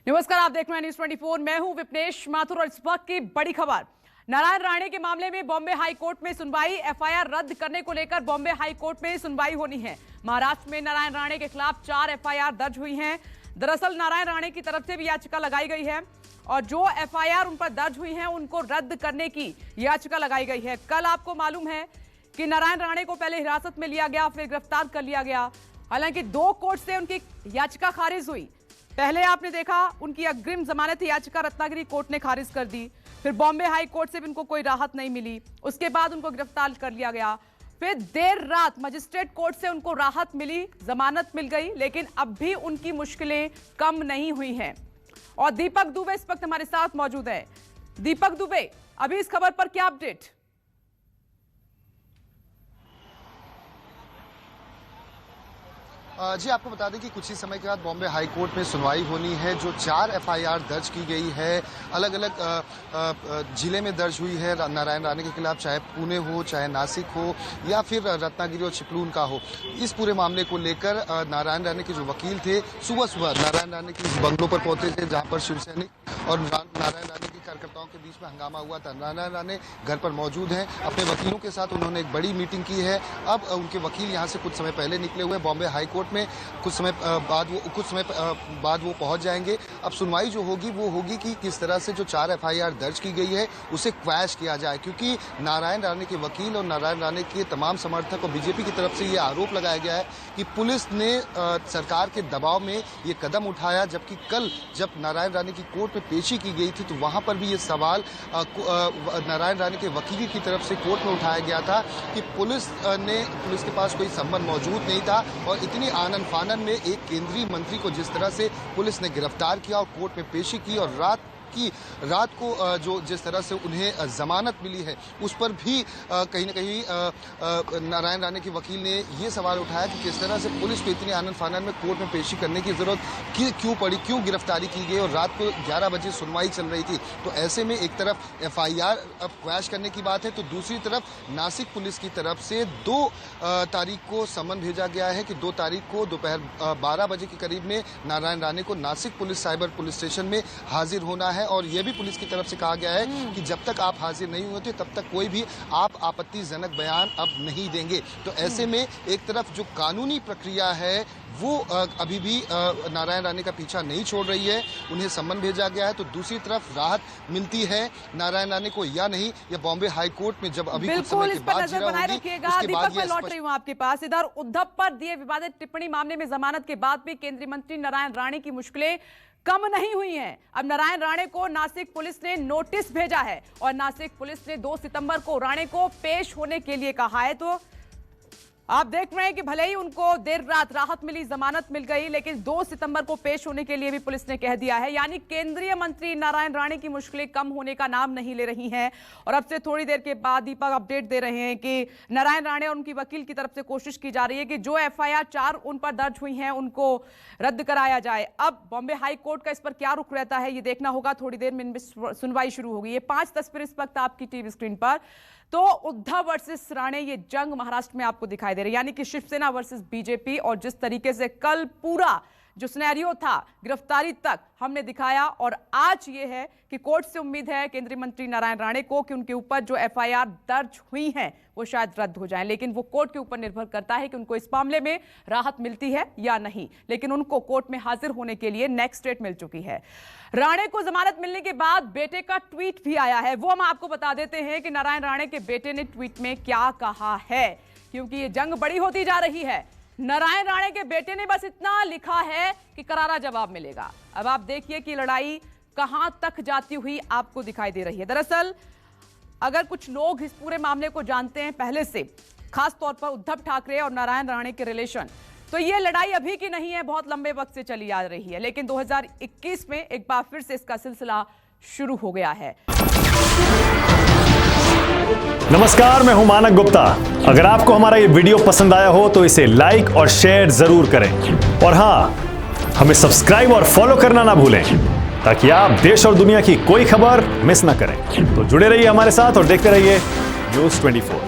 नमस्कार, आप देख रहे हैं न्यूज 24। मैं हूं विपनेश माथुर और इस वक्त की बड़ी खबर। नारायण राणे के मामले में बॉम्बे हाई कोर्ट में सुनवाई। एफआईआर रद्द करने को लेकर बॉम्बे हाई कोर्ट में सुनवाई होनी है। महाराष्ट्र में नारायण राणे के खिलाफ 4 एफआईआर दर्ज हुई हैं। दरअसल नारायण राणे की तरफ से भी याचिका लगाई गई है और जो एफआईआर उन पर दर्ज हुई है उनको रद्द करने की याचिका लगाई गई है। कल आपको मालूम है कि नारायण राणे को पहले हिरासत में लिया गया, फिर गिरफ्तार कर लिया गया। हालांकि 2 कोर्ट से उनकी याचिका खारिज हुई। पहले आपने देखा उनकी अग्रिम जमानत याचिका रत्नागिरी कोर्ट ने खारिज कर दी, फिर बॉम्बे हाई कोर्ट से भी उनको कोई राहत नहीं मिली, उसके बाद उनको गिरफ्तार कर लिया गया। फिर देर रात मजिस्ट्रेट कोर्ट से उनको राहत मिली, जमानत मिल गई, लेकिन अब भी उनकी मुश्किलें कम नहीं हुई हैं। और दीपक दुबे इस वक्त हमारे साथ मौजूद है। दीपक दुबे, अभी इस खबर पर क्या अपडेट? जी, आपको बता दें कि कुछ ही समय के बाद बॉम्बे हाई कोर्ट में सुनवाई होनी है। जो 4 एफआईआर दर्ज की गई है, अलग अलग जिले में दर्ज हुई है नारायण राणे के खिलाफ, चाहे पुणे हो, चाहे नासिक हो या फिर रत्नागिरी और चिपलून का हो। इस पूरे मामले को लेकर नारायण राणे के जो वकील थे सुबह सुबह नारायण राणे के बंगलों पर पहुंचे थे, जहां पर शिवसैनिक और नारायण राणे के कार्यकर्ताओं के बीच में हंगामा हुआ था। नारायण राणे घर पर मौजूद हैं, अपने वकीलों के साथ उन्होंने एक बड़ी मीटिंग की है। अब उनके वकील यहां से कुछ समय पहले निकले हुए बॉम्बे हाई कोर्ट में, कुछ समय बाद वो पहुंच जाएंगे। अब सुनवाई जो होगी वो होगी कि किस तरह से जो 4 एफआईआर दर्ज की गई है उसे क्वैश किया जाए, क्योंकि नारायण राणे के वकील और नारायण राणे के तमाम समर्थक और बीजेपी की तरफ से ये आरोप लगाया गया है कि पुलिस ने सरकार के दबाव में ये कदम उठाया। जबकि कल जब नारायण राणे की कोर्ट में पेशी की गई थी तो वहां पर भी ये सवाल नारायण राणे के वकील की तरफ से कोर्ट में उठाया गया था कि पुलिस के पास कोई संबंध मौजूद नहीं था और इतनी आनन फानन में एक केंद्रीय मंत्री को जिस तरह से पुलिस ने गिरफ्तार किया और कोर्ट में पेशी की और रात को जो जिस तरह से उन्हें जमानत मिली है उस पर भी कहीं न कहीं नारायण राणे के वकील ने ये सवाल उठाया कि किस तरह से पुलिस को इतनी आनन फानन में कोर्ट में पेशी करने की जरूरत क्यों पड़ी, क्यों गिरफ्तारी की गई और रात को 11 बजे सुनवाई चल रही थी। तो ऐसे में एक तरफ एफआईआर अब क्वैश करने की बात है तो दूसरी तरफ नासिक पुलिस की तरफ से 2 तारीख को समन भेजा गया है कि 2 तारीख को दोपहर 12 बजे के करीब में नारायण राणे को Nashik police cyber police station में हाजिर होना है। और यह भी पुलिस की तरफ से कहा गया है कि जब तक आप हाजिर नहीं होते तब तक कोई भी आप आपत्तिजनक बयान अब नहीं देंगे। तो ऐसे में एक तरफ जो कानूनी प्रक्रिया है वो अभी भी नारायण राणे का पीछा नहीं छोड़ रही है, उन्हें सम्मन भेजा गया है। तो दूसरी तरफ राहत मिलती है नारायण राणे को या नहीं, या बॉम्बे हाई कोर्ट में जब अभी कुछ समय के बाद जिरा होगी उसके बाद मैं लौट रही हूं आपके पास। इधर उद्धव पर दिए विवादित टिप्पणी मामले में जमानत के बाद भी केंद्रीय मंत्री नारायण राणे की मुश्किलें कम नहीं हुई हैं। अब नारायण राणे को नासिक पुलिस ने नोटिस भेजा है और नासिक पुलिस ने 2 सितंबर को राणे को पेश होने के लिए कहा है। तो आप देख रहे हैं कि भले ही उनको देर रात राहत मिली, जमानत मिल गई, लेकिन 2 सितंबर को पेश होने के लिए भी पुलिस ने कह दिया है। यानी केंद्रीय मंत्री नारायण राणे की मुश्किलें कम होने का नाम नहीं ले रही हैं। और अब से थोड़ी देर के बाद दीपक अपडेट दे रहे हैं कि नारायण राणे और उनकी वकील की तरफ से कोशिश की जा रही है कि जो एफआईआर 4 उन पर दर्ज हुई हैं उनको रद्द कराया जाए। अब बॉम्बे हाई कोर्ट का इस पर क्या रुख रहता है ये देखना होगा। थोड़ी देर में सुनवाई शुरू होगी। ये 5 तस्वीर इस वक्त आपकी टीवी स्क्रीन पर। तो उद्धव वर्सेस राणे, ये जंग महाराष्ट्र में आपको दिखाई दे रही है, यानी कि शिवसेना वर्सेस बीजेपी। और जिस तरीके से कल पूरा जो सिनेरियो था गिरफ्तारी तक हमने दिखाया, और आज ये है कि कोर्ट से उम्मीद है केंद्रीय मंत्री नारायण राणे को कि उनके ऊपर जो एफआईआर दर्ज हुई हैं वो शायद रद्द हो जाएं। लेकिन वो कोर्ट के ऊपर निर्भर करता है कि उनको इस मामले में राहत मिलती है या नहीं। लेकिन उनको कोर्ट में हाजिर होने के लिए नेक्स्ट डेट मिल चुकी है। राणे को जमानत मिलने के बाद बेटे का ट्वीट भी आया है, वो हम आपको बता देते हैं कि नारायण राणे के बेटे ने ट्वीट में क्या कहा है, क्योंकि ये जंग बड़ी होती जा रही है। नारायण राणे के बेटे ने बस इतना लिखा है कि करारा जवाब मिलेगा। अब आप देखिए कि लड़ाई कहां तक जाती हुई आपको दिखाई दे रही है। दरअसल अगर कुछ लोग इस पूरे मामले को जानते हैं पहले से, खास तौर पर उद्धव ठाकरे और नारायण राणे के रिलेशन, तो ये लड़ाई अभी की नहीं है, बहुत लंबे वक्त से चली आ रही है। लेकिन 2021 में एक बार फिर से इसका सिलसिला शुरू हो गया है। नमस्कार, मैं हूं मानक गुप्ता। अगर आपको हमारा ये वीडियो पसंद आया हो तो इसे लाइक और शेयर जरूर करें, और हां, हमें सब्सक्राइब और फॉलो करना ना भूलें ताकि आप देश और दुनिया की कोई खबर मिस ना करें। तो जुड़े रहिए हमारे साथ और देखते रहिए न्यूज़ 24।